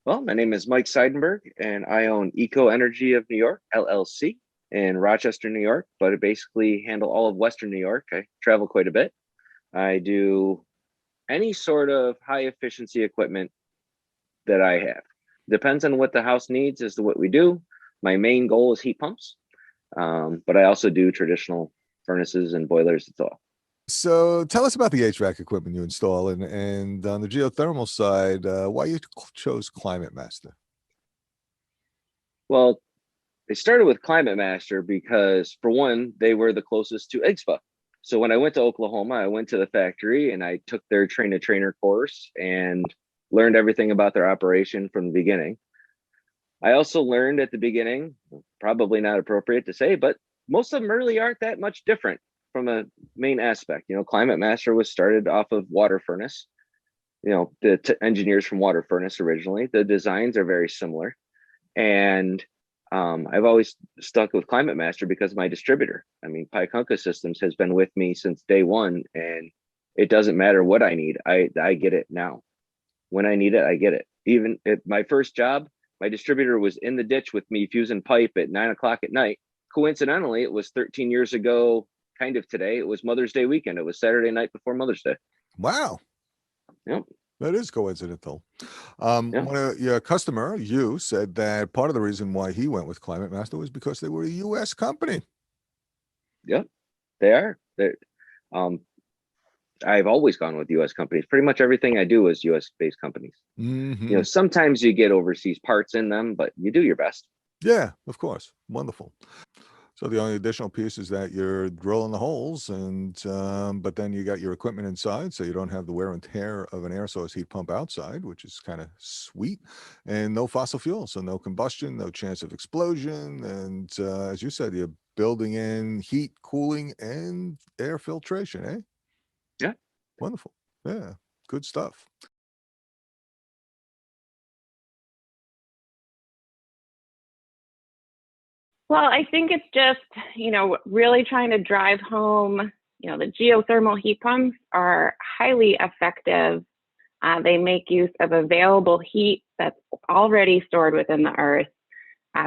Well, my name is Mike Seidenberg, and I own Eco Energy of New York, LLC, in Rochester, New York, but I basically handle all of Western New York. I travel quite a bit. I do any sort of high efficiency equipment that I have. Depends on what the house needs as to what we do. My main goal is heat pumps, but I also do traditional furnaces and boilers as well. So tell us about the HVAC equipment you install, and on the geothermal side, why you chose Climate Master. Well, they started with Climate Master because, for one, they were the closest to IGSFA. So when I went to Oklahoma, I went to the factory and I took their train the trainer course and learned everything about their operation from the beginning. I also learned at the beginning, probably not appropriate to say, but most of them really aren't that much different from a main aspect. Climate Master was started off of water furnace. The engineers from water furnace originally. The designs are very similar, and I've always stuck with Climate Master because of my distributor. I mean, Paikunka Systems has been with me since day one, and it doesn't matter what I need. I get it now. When I need it, I get it. Even at my first job, my distributor was in the ditch with me fusing pipe at 9 o'clock at night. Coincidentally, it was 13 years ago, kind of today. It was Mother's Day weekend. It was Saturday night before Mother's Day. Wow, Yep. that is coincidental. Yep. One of your customer, you said that part of the reason why he went with Climate Master was because they were a U.S. company. Yep. They are. Um, I've always gone with US companies. Pretty much everything I do is US based companies. Hmm. Sometimes you get overseas parts in them, but you do your best. Yeah, of course. Wonderful. So the only additional piece is that you're drilling the holes, and but then you got your equipment inside, so you don't have the wear and tear of an air source heat pump outside, which is kind of sweet, and no fossil fuel, so no combustion, no chance of explosion, and as you said, you're building in heat, cooling, and air filtration. Eh? Yeah. Wonderful. Yeah, good stuff. Well, I think it's just, really trying to drive home, the geothermal heat pumps are highly effective. They make use of available heat that's already stored within the earth.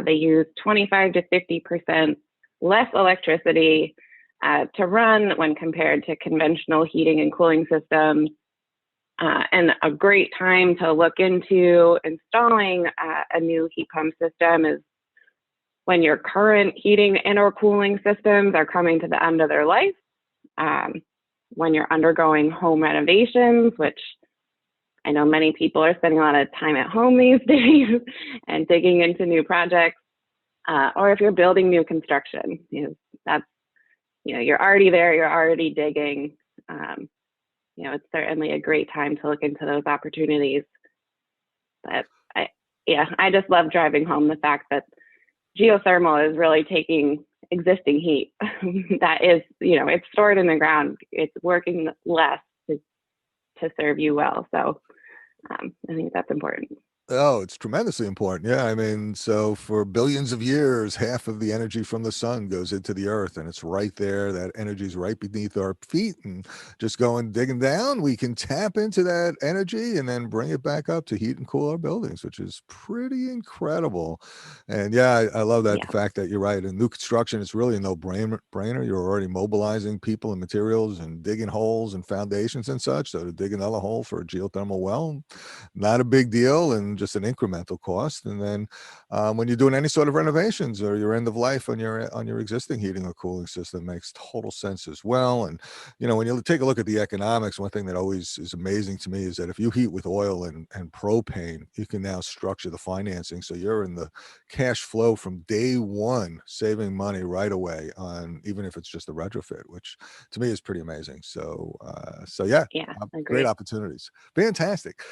They use 25 to 50% less electricity to run when compared to conventional heating and cooling systems. And a great time to look into installing a new heat pump system is when your current heating and or cooling systems are coming to the end of their life, um, when you're undergoing home renovations, which I know many people are spending a lot of time at home these days and digging into new projects, or if you're building new construction, that's, you're already there, you're already digging. It's certainly a great time to look into those opportunities. But I just love driving home the fact that geothermal is really taking existing heat that is, it's stored in the ground. It's working less to serve you well. So I think that's important. Oh, it's tremendously important. Yeah, I mean, so for billions of years, half of the energy from the sun goes into the earth, and it's right there. That energy is right beneath our feet, and just going digging down, we can tap into that energy and then bring it back up to heat and cool our buildings, which is pretty incredible. And yeah, I love that, the Yeah. fact that you're right. In new construction, it's really a no brainer. You're already mobilizing people and materials and digging holes and foundations and such. So to dig another hole for a geothermal well, not a big deal and just an incremental cost. And then when you're doing any sort of renovations or your end of life on your existing heating or cooling system, makes total sense as well. And when you take a look at the economics, one thing that always is amazing to me is that if you heat with oil and propane, you can now structure the financing so you're in the cash flow from day one, saving money right away on, even if it's just a retrofit, which to me is pretty amazing. So yeah, Yeah, great agree. opportunities. Fantastic.